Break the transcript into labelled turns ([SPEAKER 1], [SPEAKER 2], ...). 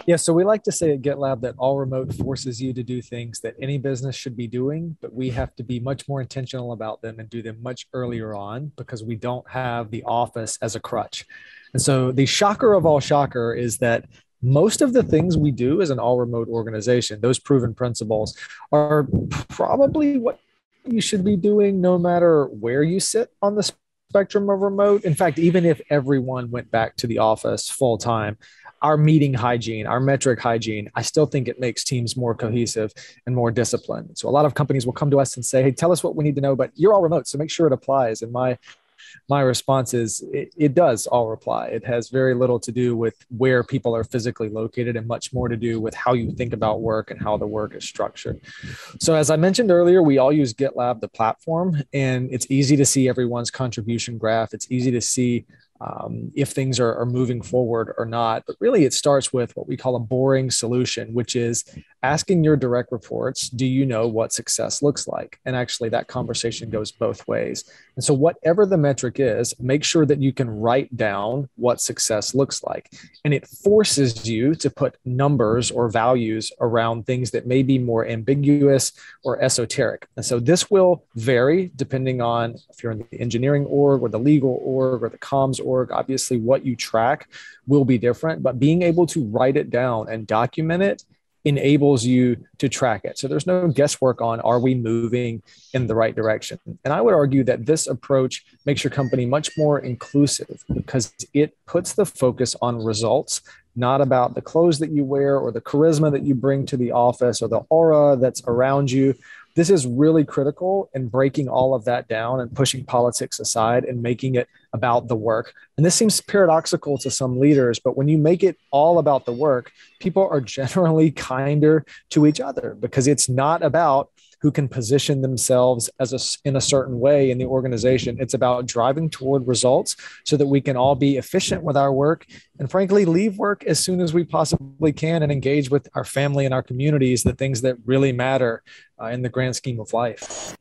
[SPEAKER 1] Yeah, so we like to say at GitLab that all remote forces you to do things that any business should be doing, but we have to be much more intentional about them and do them much earlier on because we don't have the office as a crutch. And so the shocker of all shocker is that most of the things we do as an all remote organization, those proven principles, are probably what you should be doing no matter where you sit on the spectrum of remote. In fact, even if everyone went back to the office full time, our meeting hygiene, our metric hygiene, I still think it makes teams more cohesive and more disciplined. So a lot of companies will come to us and say, "Hey, tell us what we need to know," but you're all remote, so make sure it applies. And my response is it does all apply. It has very little to do with where people are physically located and much more to do with how you think about work and how the work is structured. So as I mentioned earlier, we all use GitLab, the platform, and it's easy to see everyone's contribution graph. It's easy to see if things are moving forward or not. But really, it starts with what we call a boring solution, which is asking your direct reports, do you know what success looks like? And actually, that conversation goes both ways. And so, whatever the metric is, make sure that you can write down what success looks like. And it forces you to put numbers or values around things that may be more ambiguous or esoteric. And so, this will vary depending on if you're in the engineering org or the legal org or the comms org. Obviously, what you track will be different, but being able to write it down and document it enables you to track it. So there's no guesswork on are we moving in the right direction? And I would argue that this approach makes your company much more inclusive because it puts the focus on results, not about the clothes that you wear or the charisma that you bring to the office or the aura that's around you. This is really critical in breaking all of that down and pushing politics aside and making it about the work. And this seems paradoxical to some leaders, but when you make it all about the work, people are generally kinder to each other because it's not about who can position themselves in a certain way in the organization. It's about driving toward results so that we can all be efficient with our work and frankly, leave work as soon as we possibly can and engage with our family and our communities, the things that really matter in the grand scheme of life.